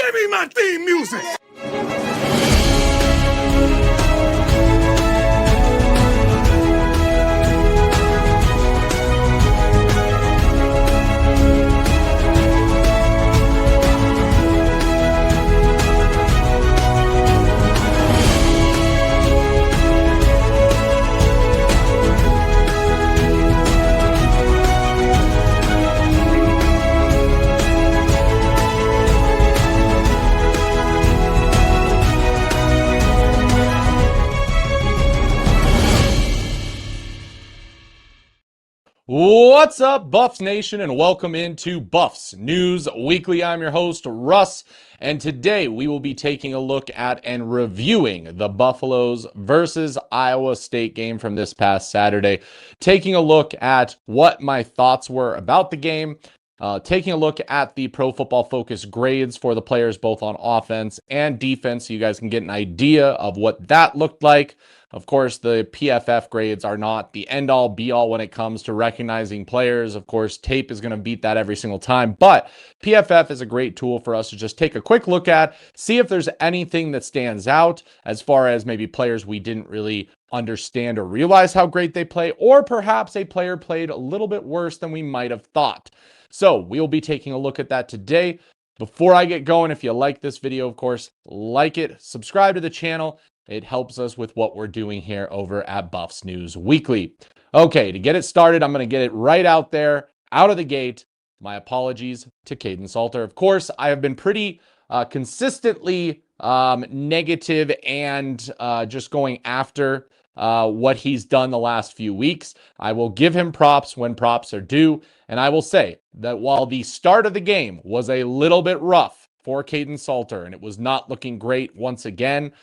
Give me my theme music! What's up, Buffs Nation, and welcome into Buffs News Weekly. I'm your host, Russ, and today we will be taking a look at and reviewing the Buffaloes versus Iowa State game from this past Saturday, taking a look at what my thoughts were about the game, taking a look at the Pro Football Focus grades for the players both on offense and defense so you guys can get an idea of what that looked like. Of course, the PFF grades are not the end-all, be-all when it comes to recognizing players. Of course, tape is going to beat that every single time, but PFF is a great tool for us to just take a quick look at, see if there's anything that stands out as far as maybe players we didn't really understand or realize how great they play, or perhaps a player played a little bit worse than we might have thought. So we'll be taking a look at that today. Before I get going, if you like this video, of course, like it, subscribe to the channel. It helps us with what we're doing here over at Buffs News Weekly. Okay, to get it started, I'm going to get it right out there, out of the gate. My apologies to Kaidon Salter. Of course, I have been pretty consistently negative and just going after what he's done the last few weeks. I will give him props when props are due, and I will say that while the start of the game was a little bit rough for Kaidon Salter, and it was not looking great once again,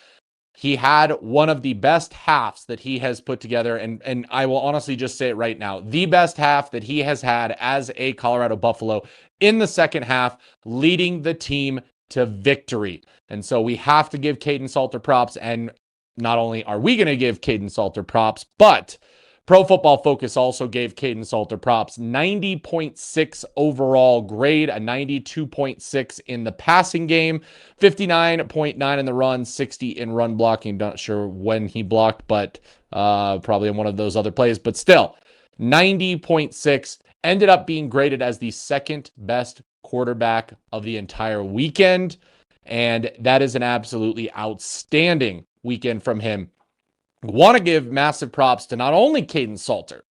he had one of the best halves that he has put together, and I will honestly just say it right now, the best half that he has had as a Colorado Buffalo in the second half, leading the team to victory. And so we have to give Kaidon Salter props, and not only are we going to give Kaidon Salter props, but Pro Football Focus also gave Kaidon Salter props. 90.6 overall grade, a 92.6 in the passing game, 59.9 in the run, 60 in run blocking. Not sure when he blocked, but probably in one of those other plays. But still, 90.6 ended up being graded as the second best quarterback of the entire weekend. And that is an absolutely outstanding weekend from him. Want to give massive props to not only Kaidon Salter,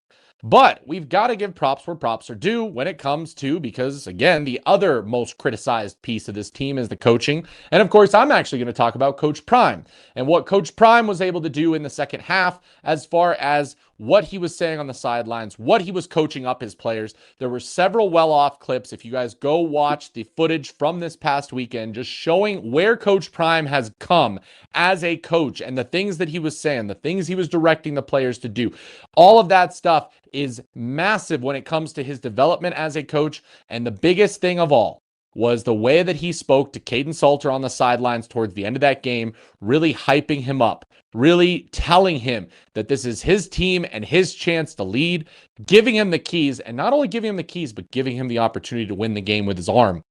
but we've got to give props where props are due when it comes to, because again, the other most criticized piece of this team is the coaching. And of course, I'm actually going to talk about Coach Prime and what Coach Prime was able to do in the second half as far as what he was saying on the sidelines, what he was coaching up his players. There were several well-off clips. If you guys go watch the footage from this past weekend, just showing where Coach Prime has come as a coach and the things that he was saying, the things he was directing the players to do, all of that stuff is massive when it comes to his development as a coach. And the biggest thing of all was the way that he spoke to Kaidon Salter on the sidelines towards the end of that game, really hyping him up, really telling him that this is his team and his chance to lead, giving him the keys, and not only giving him the keys, but giving him the opportunity to win the game with his arm.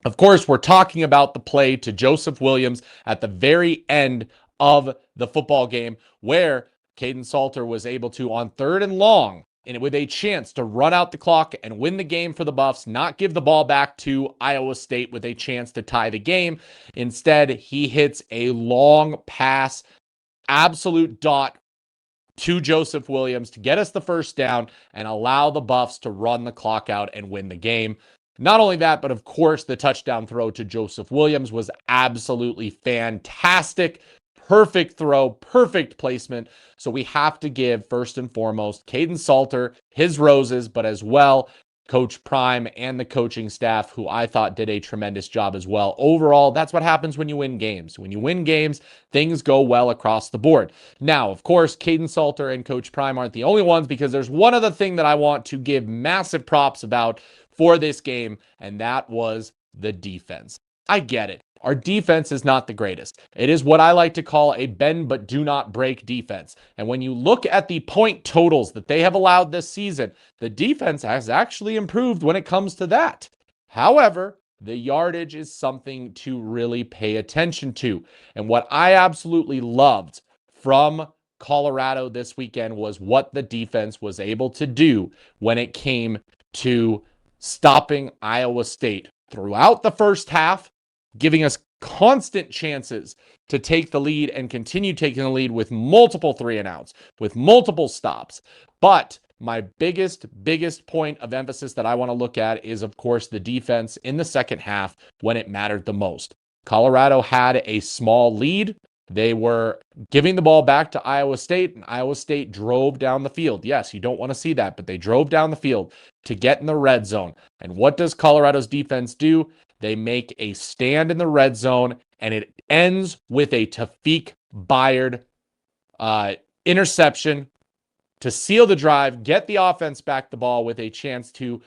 Of course, we're talking about the play to Joseph Williams at the very end of the football game where Kaidon Salter was able to, on 3rd and long, and with a chance to run out the clock and win the game for the Buffs, not give the ball back to Iowa State with a chance to tie the game. Instead, he hits a long pass, absolute dot to Joseph Williams to get us the first down and allow the Buffs to run the clock out and win the game. Not only that, but of course, the touchdown throw to Joseph Williams was absolutely fantastic. Perfect throw, perfect placement. So we have to give, first and foremost, Kaidon Salter his roses, but as well, Coach Prime and the coaching staff, who I thought did a tremendous job as well. Overall, that's what happens when you win games. When you win games, things go well across the board. Now, of course, Kaidon Salter and Coach Prime aren't the only ones, because there's one other thing that I want to give massive props about for this game, and that was the defense. I get it. Our defense is not the greatest. It is what I like to call a bend but do not break defense. And when you look at the point totals that they have allowed this season, the defense has actually improved when it comes to that. However, the yardage is something to really pay attention to. And what I absolutely loved from Colorado this weekend was what the defense was able to do when it came to stopping Iowa State throughout the first half, giving us constant chances to take the lead and continue taking the lead with multiple 3-and-outs, with multiple stops. But my biggest point of emphasis that I want to look at is, of course, the defense in the second half when it mattered the most. Colorado had a small lead. They were giving the ball back to Iowa State, and Iowa State drove down the field. Yes, you don't want to see that, but they drove down the field to get in the red zone. And what does Colorado's defense do? They make a stand in the red zone, and it ends with a Tafik Bayard interception to seal the drive, get the offense back the ball with a chance to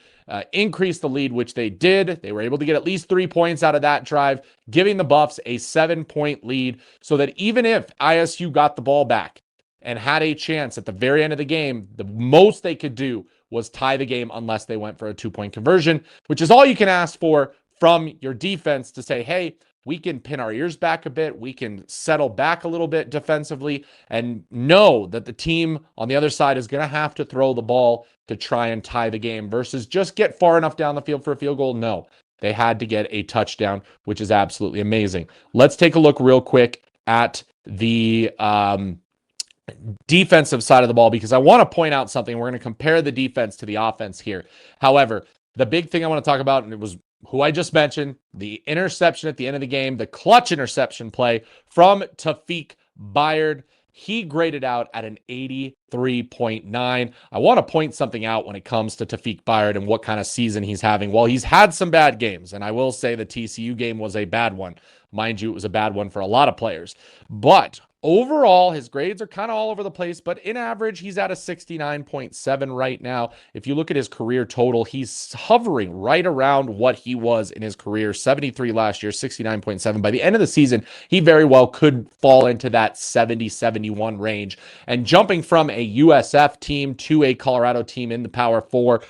increase the lead, which they did. They were able to get at least 3 points out of that drive, giving the Buffs a 7-point lead so that even if ISU got the ball back and had a chance at the very end of the game, the most they could do was tie the game unless they went for a 2-point conversion, which is all you can ask for from your defense to say, hey, we can pin our ears back a bit. We can settle back a little bit defensively and know that the team on the other side is going to have to throw the ball to try and tie the game versus just get far enough down the field for a field goal. No, they had to get a touchdown, which is absolutely amazing. Let's take a look real quick at the defensive side of the ball because I want to point out something. We're going to compare the defense to the offense here. However, the big thing I want to talk about, and it was who I just mentioned, the interception at the end of the game, the clutch interception play from Tafik Bayard. He graded out at an 83.9. I want to point something out when it comes to Tafik Bayard and what kind of season he's having. Well, he's had some bad games, and I will say the TCU game was a bad one. Mind you, it was a bad one for a lot of players. But overall, his grades are kind of all over the place, but in average, he's at a 69.7 right now. If you look at his career total, he's hovering right around what he was in his career, 73 last year, 69.7. By the end of the season, he very well could fall into that 70, 71 range. And jumping from a USF team to a Colorado team in the Power Four,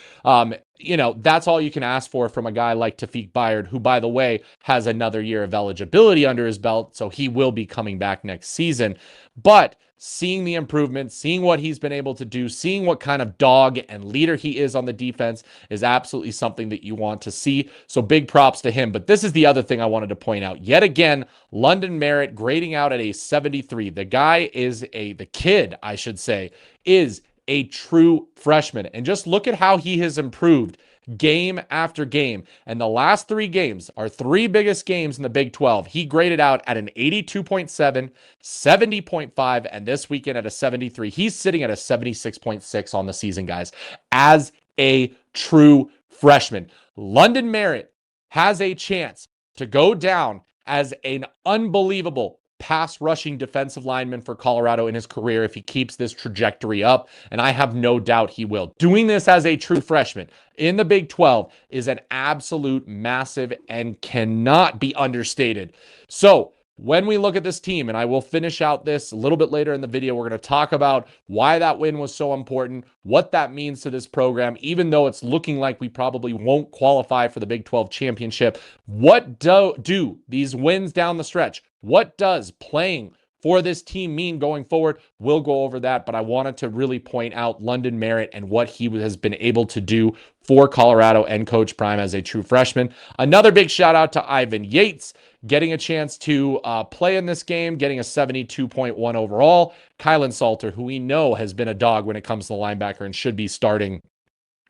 that's all you can ask for from a guy like Tafik Bayard, who, by the way, has another year of eligibility under his belt, so he will be coming back next season. But seeing the improvement, seeing what he's been able to do, seeing what kind of dog and leader he is on the defense is absolutely something that you want to see. So big props to him. But this is the other thing I wanted to point out. Yet again, London Merritt grading out at a 73. The guy the kid, I should say, is a true freshman. And just look at how he has improved game after game. And the last 3 games are 3 biggest games in the Big 12. He graded out at an 82.7, 70.5, and this weekend at a 73. He's sitting at a 76.6 on the season, guys, as a true freshman. London Merritt has a chance to go down as an unbelievable pass rushing defensive lineman for Colorado in his career if he keeps this trajectory up, and I have no doubt he will. Doing this as a true freshman in the Big 12 is an absolute massive and cannot be understated. So when we look at this team, and I will finish out this a little bit later in the video, we're going to talk about why that win was so important, what that means to this program, even though it's looking like we probably won't qualify for the Big 12 championship. What do these wins down the stretch? What does playing for this team mean going forward? We'll go over that, but I wanted to really point out London Merritt and what he has been able to do for Colorado and Coach Prime as a true freshman. Another big shout out to Ivan Yates, getting a chance to play in this game, getting a 72.1 overall. Kaidon Salter, who we know has been a dog when it comes to the linebacker and should be starting,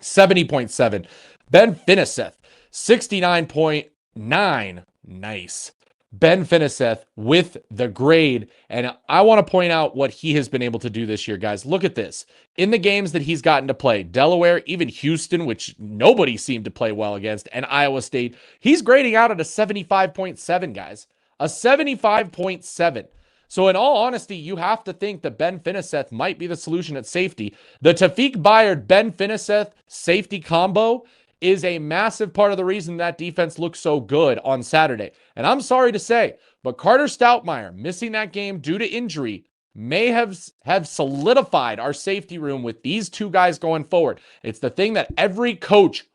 70.7. Ben Finiseth, 69.9. Nice. Ben Finiseth with the grade. And I want to point out what he has been able to do this year, guys. Look at this. In the games that he's gotten to play, Delaware, even Houston, which nobody seemed to play well against, and Iowa State, he's grading out at a 75.7, guys. A 75.7. So in all honesty, you have to think that Ben Finiseth might be the solution at safety. The Tafik Bayard, Ben Finiseth safety combo is a massive part of the reason that defense looked so good on Saturday. And I'm sorry to say, but Carter Stoutmire missing that game due to injury may have solidified our safety room with these 2 guys going forward. It's the thing that every coach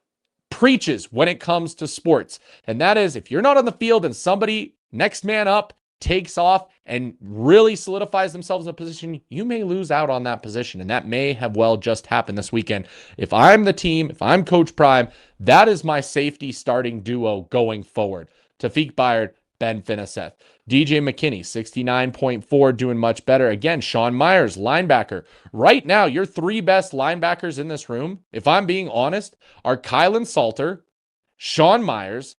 preaches when it comes to sports. And that is, if you're not on the field and somebody next man up takes off and really solidifies themselves in a position, you may lose out on that position. And that may have well just happened this weekend. If I'm the team, if I'm Coach Prime, that is my safety starting duo going forward. Tafiq Byard, Ben Finiseth. DJ McKinney, 69.4, doing much better. Again, Sean Myers, linebacker. Right now, your three best linebackers in this room, if I'm being honest, are Kaidon Salter, Sean Myers,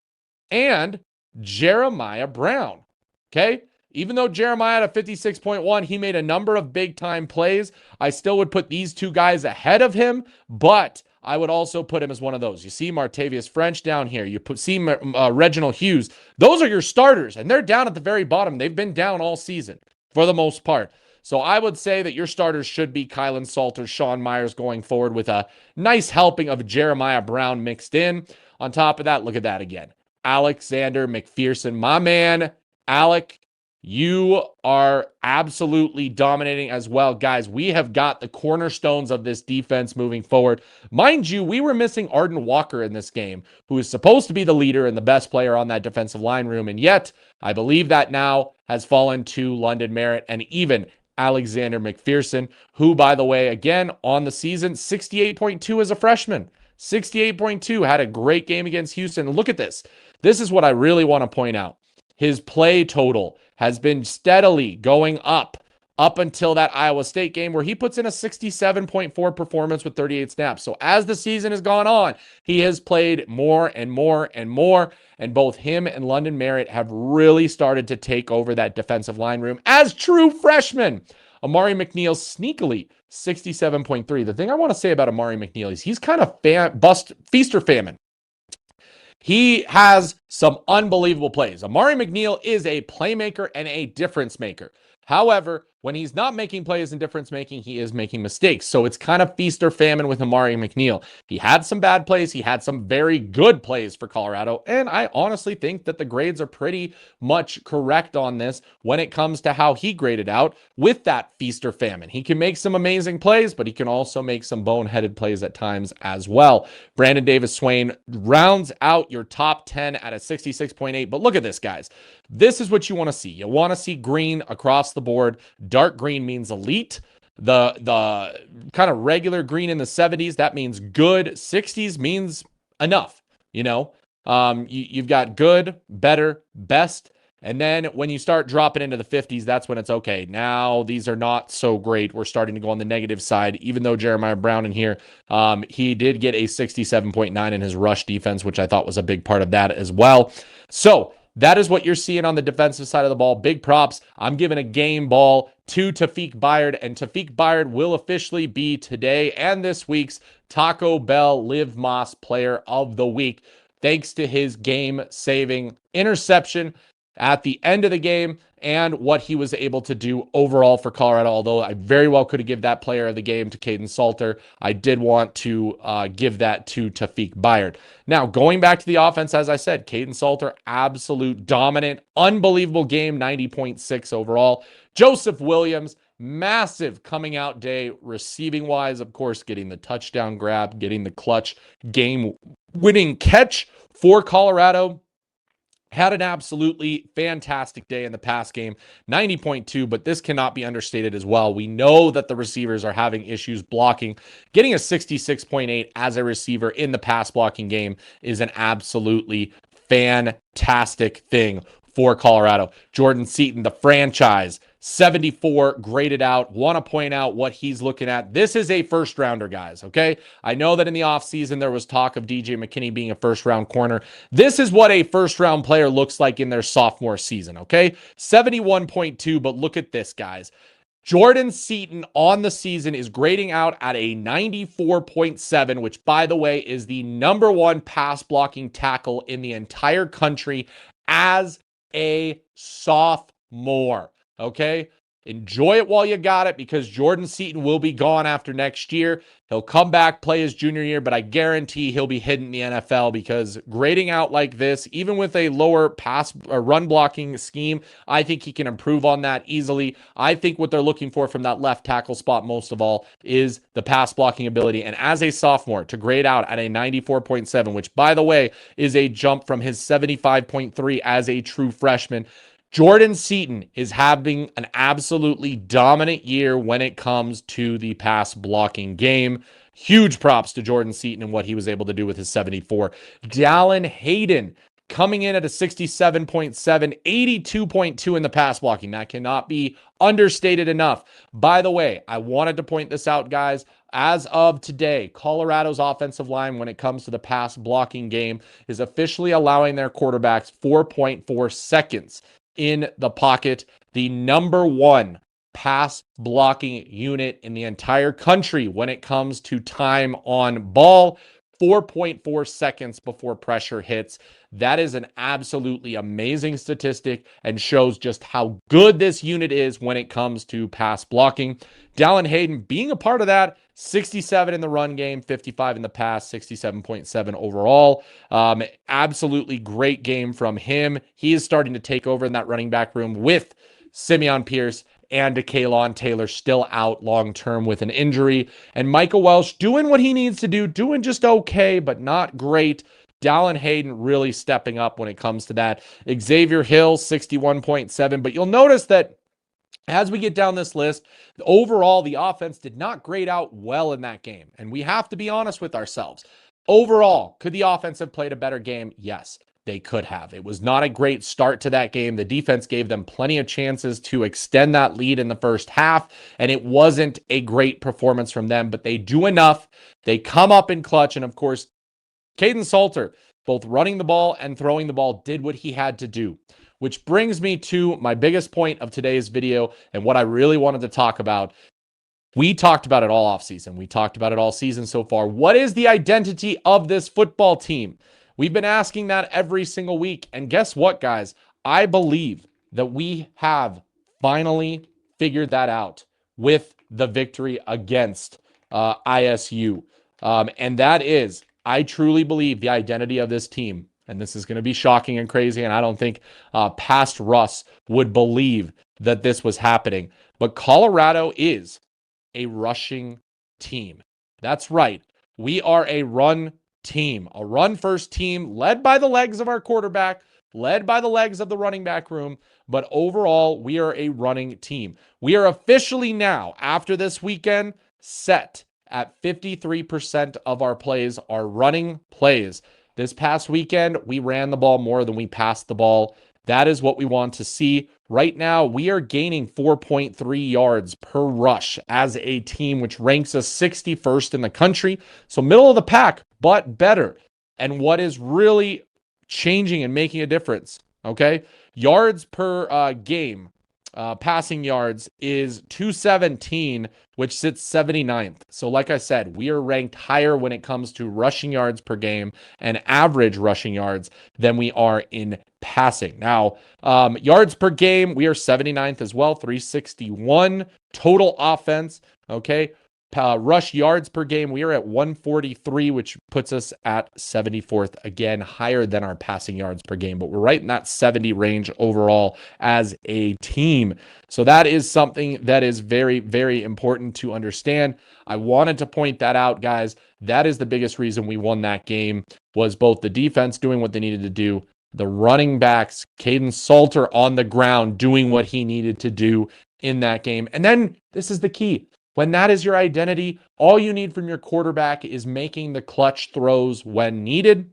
and Jeremiah Brown. Okay? Even though Jeremiah had a 56.1, he made a number of big-time plays. I still would put these two guys ahead of him, but I would also put him as one of those. You see Martavius French down here. You see Reginald Hughes. Those are your starters, and they're down at the very bottom. They've been down all season for the most part. So I would say that your starters should be Kaidon Salter, Sean Myers going forward with a nice helping of Jeremiah Brown mixed in. On top of that, look at that again. Alexander McPherson, my man, Alec, you are absolutely dominating as well. Guys, we have got the cornerstones of this defense moving forward. Mind you, we were missing Arden Walker in this game, who is supposed to be the leader and the best player on that defensive line room. And yet, I believe that now has fallen to London Merritt and even Alexander McPherson, who, by the way, again, on the season, 68.2 as a freshman. 68.2, had a great game against Houston. Look at this. This is what I really want to point out. His play total has been steadily going up until that Iowa State game where he puts in a 67.4 performance with 38 snaps. So as the season has gone on, he has played more and more and more, and both him and London Merritt have really started to take over that defensive line room as true freshmen. Amari McNeil sneakily 67.3. The thing I want to say about Amari McNeil is he's kind of feast or famine. He has some unbelievable plays. Amari McNeil is a playmaker and a difference maker. However, when he's not making plays and difference making, he is making mistakes. So it's kind of feast or famine with Amari McNeil. He had some bad plays. He had some very good plays for Colorado. And I honestly think that the grades are pretty much correct on this when it comes to how he graded out with that feast or famine. He can make some amazing plays, but he can also make some boneheaded plays at times as well. Brandon Davis Swain rounds out your top 10 at a 66.8. But look at this, guys. This is what you want to see. You want to see green across the board. Dark green means elite. The kind of regular green in the 70s, that means good. 60s means enough. You know, you've got good, better, best. And then when you start dropping into the 50s, that's when it's okay. Now these are not so great. We're starting to go on the negative side, even though Jeremiah Brown in here, he did get a 67.9 in his rush defense, which I thought was a big part of that as well. So that is what you're seeing on the defensive side of the ball. Big props. I'm giving a game ball to Tafiq Byard, and Tafiq Byard will officially be today and this week's Taco Bell Live Moss Player of the Week, thanks to his game-saving interception at the end of the game and what he was able to do overall for Colorado. Although I very well could have given that player of the game to Kaidon Salter, I did want to give that to Tafiq Byard. Now, going back to the offense, as I said, Kaidon Salter, absolute dominant, unbelievable game, 90.6 overall. Joseph Williams, massive coming out day, receiving wise, of course, getting the touchdown grab, getting the clutch game-winning catch for Colorado. Had an absolutely fantastic day in the pass game, 90.2, but this cannot be understated as well. We know that the receivers are having issues blocking. Getting a 66.8 as a receiver in the pass blocking game is an absolutely fantastic thing for Colorado. Jordan Seaton, the franchise, 74 graded out. Want to point out what he's looking at. This is a first rounder, guys, okay? I know that in the offseason there was talk of DJ McKinney being a first round corner. This is what a first round player looks like in their sophomore season, okay? 71.2, but look at this, guys. Jordan Seaton on the season is grading out at a 94.7, which, by the way, is the number one pass blocking tackle in the entire country as a sophomore. Okay. Enjoy it while you got it, because Jordan Seaton will be gone after next year. He'll come back, play his junior year, but I guarantee he'll be hitting the NFL, because grading out like this, even with a lower pass or run blocking scheme, I think he can improve on that easily. I think what they're looking for from that left tackle spot most of all is the pass blocking ability. And as a sophomore, to grade out at a 94.7, which by the way is a jump from his 75.3 as a true freshman, Jordan Seaton is having an absolutely dominant year when it comes to the pass blocking game. Huge props to Jordan Seaton and what he was able to do with his 74. Dallin Hayden coming in at a 67.7, 82.2 in the pass blocking. That cannot be understated enough. By the way, I wanted to point this out, guys. As of today, Colorado's offensive line, when it comes to the pass blocking game, is officially allowing their quarterbacks 4.4 seconds in the pocket. The number one pass blocking unit in the entire country when it comes to time on ball, 4.4 seconds before pressure hits. That is an absolutely amazing statistic and shows just how good this unit is when it comes to pass blocking. Dallin Hayden being a part of that, 67 in the run game, 55 in the pass, 67.7 overall. Absolutely great game from him. He is starting to take over in that running back room with Simeon Pierce and Kaylon Taylor still out long-term with an injury. And Michael Welsh doing what he needs to do, doing just okay, but not great. Dallin Hayden really stepping up when it comes to that. Xavier Hill, 61.7. But you'll notice that as we get down this list, overall, the offense did not grade out well in that game. And we have to be honest with ourselves. Overall, could the offense have played a better game? Yes, they could have. It was not a great start to that game. The defense gave them plenty of chances to extend that lead in the first half, and it wasn't a great performance from them, but they do enough. They come up in clutch, and of course, Kaidon Salter, both running the ball and throwing the ball, did what he had to do. Which brings me to my biggest point of today's video and what I really wanted to talk about. We talked about it all offseason. We talked about it all season so far. What is the identity of this football team? We've been asking that every single week. And guess what, guys? I believe that we have finally figured that out with the victory against ISU. And that is, I truly believe the identity of this team, and this is going to be shocking and crazy, and I don't think past Russ would believe that this was happening, but Colorado is a rushing team. That's right. We are a run team, a run-first team led by the legs of our quarterback, led by the legs of the running back room, but overall, we are a running team. We are officially now, after this weekend, set at 53% of our plays are running plays. This past weekend, we ran the ball more than we passed the ball. That is what we want to see. Right now, we are gaining 4.3 yards per rush as a team, which ranks us 61st in the country. So middle of the pack, but better. And what is really changing and making a difference, okay? Yards per game, passing yards is 217, which sits 79th. So like I said, we are ranked higher when it comes to rushing yards per game and average rushing yards than we are in passing. Now, yards per game, we are 79th as well, 361 total offense. Okay. Rush yards per game, we are at 143, which puts us at 74th, again, higher than our passing yards per game, but we're right in that 70 range overall as a team. So that is something that is very, very important to understand. I wanted to point that out, guys. That is the biggest reason we won that game, was both the defense doing what they needed to do, the running backs, Kaidon Salter on the ground doing what he needed to do in that game. And then this is the key. When that is your identity, all you need from your quarterback is making the clutch throws when needed.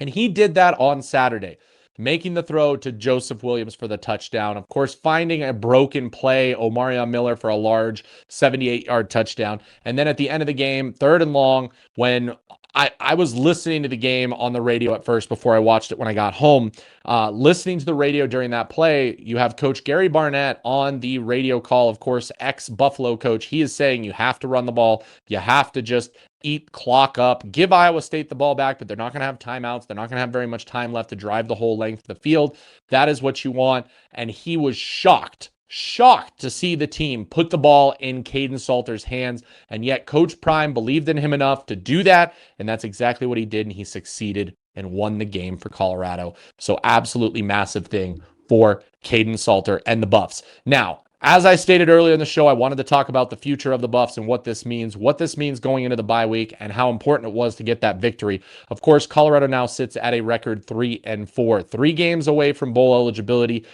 And he did that on Saturday, making the throw to Joseph Williams for the touchdown. Of course, finding a broken play, Omarion Miller for a large 78-yard touchdown. And then at the end of the game, 3rd and long, when I was listening to the game on the radio at first before I watched it when I got home. Listening to the radio during that play, you have Coach Gary Barnett on the radio call, of course, ex-Buffalo coach. He is saying you have to run the ball. You have to just eat clock up, give Iowa State the ball back, but they're not going to have timeouts. They're not going to have very much time left to drive the whole length of the field. That is what you want. And he was shocked Shocked to see the team put the ball in Kaidon Salter's hands, and yet Coach Prime believed in him enough to do that, and that's exactly what he did, and he succeeded and won the game for Colorado. So absolutely massive thing for Kaidon Salter and the Buffs. Now, as I stated earlier in the show, I wanted to talk about the future of the Buffs and what this means going into the bye week, and how important it was to get that victory. Of course, Colorado now sits at a record 3-4, 3 games away from bowl eligibility.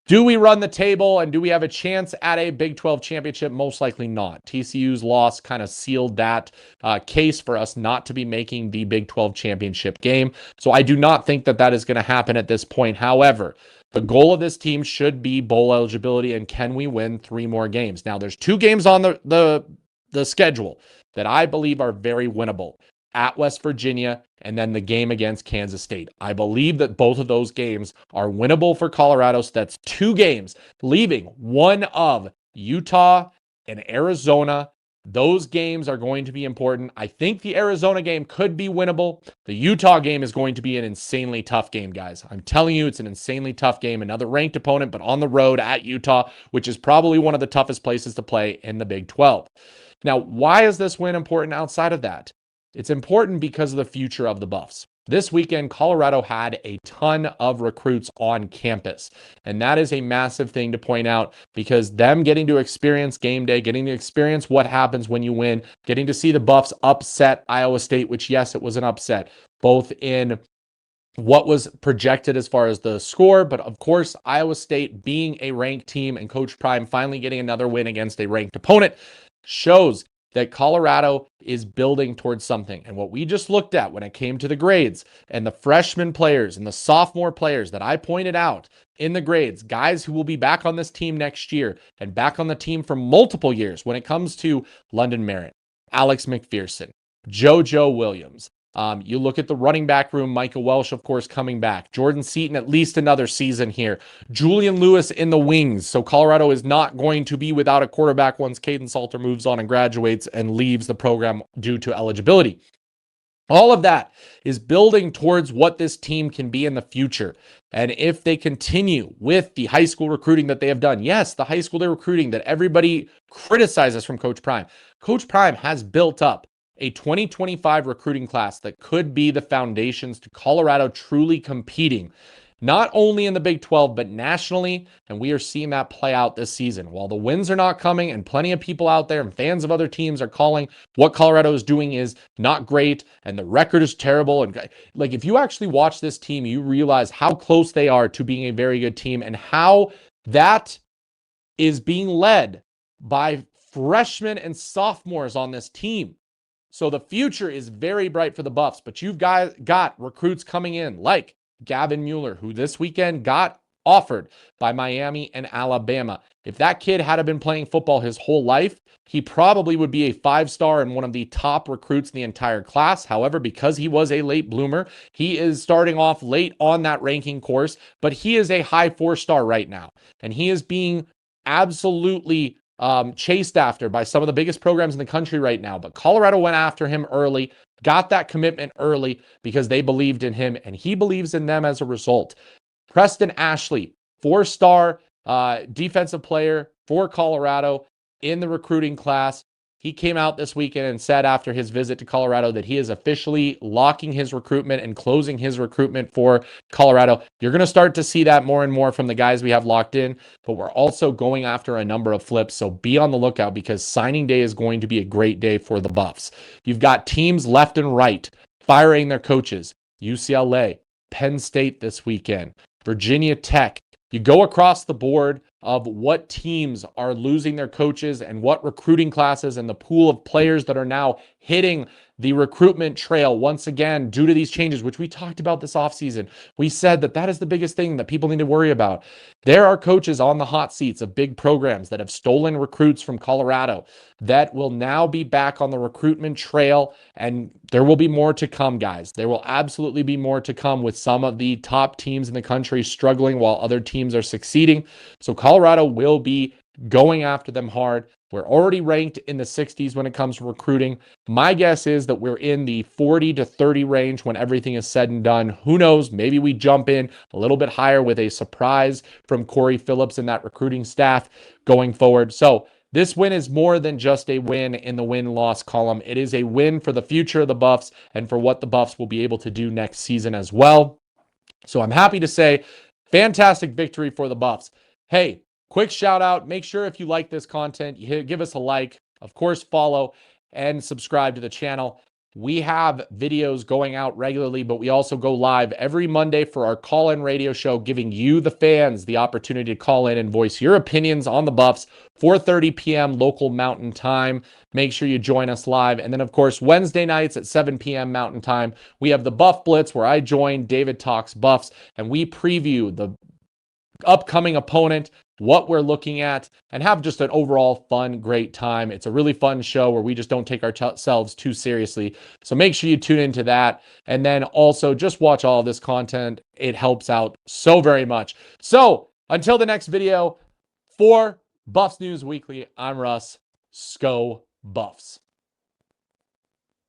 Do we run the table and do we have a chance at a Big 12 championship? Most likely not. TCU's loss kind of sealed that case for us not to be making the Big 12 championship game. So I do not think that that is going to happen at this point. However, the goal of this team should be bowl eligibility, and can we win 3 more games? Now, there's 2 games on the schedule that I believe are very winnable. At West Virginia, and then the game against Kansas State. I believe that both of those games are winnable for Colorado. So that's 2 games, leaving one of Utah and Arizona. Those games are going to be important. I think the Arizona game could be winnable. The Utah game is going to be an insanely tough game, guys. I'm telling you, it's an insanely tough game. Another ranked opponent, but on the road at Utah, which is probably one of the toughest places to play in the Big 12. Now, why is this win important outside of that? It's important because of the future of the Buffs. This weekend, Colorado had a ton of recruits on campus, and that is a massive thing to point out, because them getting to experience game day, getting to experience what happens when you win, getting to see the Buffs upset Iowa State, which, yes, it was an upset, both in what was projected as far as the score, but of course, Iowa State being a ranked team and Coach Prime finally getting another win against a ranked opponent shows that Colorado is building towards something. And what we just looked at when it came to the grades and the freshman players and the sophomore players that I pointed out in the grades, guys who will be back on this team next year and back on the team for multiple years when it comes to London Merritt, Alex McPherson, JoJo Williams. You look at the running back room, Micah Welsh, of course, coming back. Jordan Seaton, at least another season here. Julian Lewis in the wings. So Colorado is not going to be without a quarterback once Kaidon Salter moves on and graduates and leaves the program due to eligibility. All of that is building towards what this team can be in the future. And if they continue with the high school recruiting that they have done, yes, the high school recruiting that everybody criticizes from Coach Prime. Coach Prime has built up a 2025 recruiting class that could be the foundations to Colorado truly competing, not only in the Big 12, but nationally. And we are seeing that play out this season. While the wins are not coming and plenty of people out there and fans of other teams are calling what Colorado is doing is not great and the record is terrible. And like, if you actually watch this team, you realize how close they are to being a very good team and how that is being led by freshmen and sophomores on this team. So the future is very bright for the Buffs, but you've got recruits coming in like Gavin Mueller, who this weekend got offered by Miami and Alabama. If that kid had been playing football his whole life, he probably would be a 5-star and one of the top recruits in the entire class. However, because he was a late bloomer, he is starting off late on that ranking course, but he is a high 4-star right now. And he is being absolutely chased after by some of the biggest programs in the country right now. But Colorado went after him early, got that commitment early because they believed in him, and he believes in them as a result. Preston Ashley, 4-star defensive player for Colorado in the recruiting class. He came out this weekend and said after his visit to Colorado that he is officially locking his recruitment and closing his recruitment for Colorado. You're going to start to see that more and more from the guys we have locked in, but we're also going after a number of flips. So be on the lookout because signing day is going to be a great day for the Buffs. You've got teams left and right firing their coaches. UCLA, Penn State this weekend, Virginia Tech. You go across the board of what teams are losing their coaches and what recruiting classes and the pool of players that are now hitting the recruitment trail once again due to these changes, which we talked about this offseason. We said that that is the biggest thing that people need to worry about. There are coaches on the hot seats of big programs that have stolen recruits from Colorado that will now be back on the recruitment trail, and there will be more to come, guys. There will absolutely be more to come with some of the top teams in the country struggling while other teams are succeeding. So Colorado will be going after them hard. We're already ranked in the 60s when it comes to recruiting. My guess is that we're in the 40 to 30 range when everything is said and done. Who knows? Maybe we jump in a little bit higher with a surprise from Corey Phillips and that recruiting staff going forward. So this win is more than just a win in the win-loss column. It is a win for the future of the Buffs and for what the Buffs will be able to do next season as well. So I'm happy to say, fantastic victory for the Buffs. Hey, quick shout out. Make sure if you like this content, you give us a like, of course, follow and subscribe to the channel. We have videos going out regularly, but we also go live every Monday for our call-in radio show, giving you, the fans, the opportunity to call in and voice your opinions on the Buffs, 4:30 p.m. local Mountain Time. Make sure you join us live. And then, of course, Wednesday nights at 7 p.m. Mountain Time, we have the Buff Blitz, where I join David Talks Buffs, and we preview the upcoming opponent, what we're looking at, and have just an overall fun, great time. It's a really fun show where we just don't take ourselves too seriously. So make sure you tune into that. And then also just watch all of this content. It helps out so very much. So until the next video, for Buffs News Weekly, I'm Russ. Sko Buffs.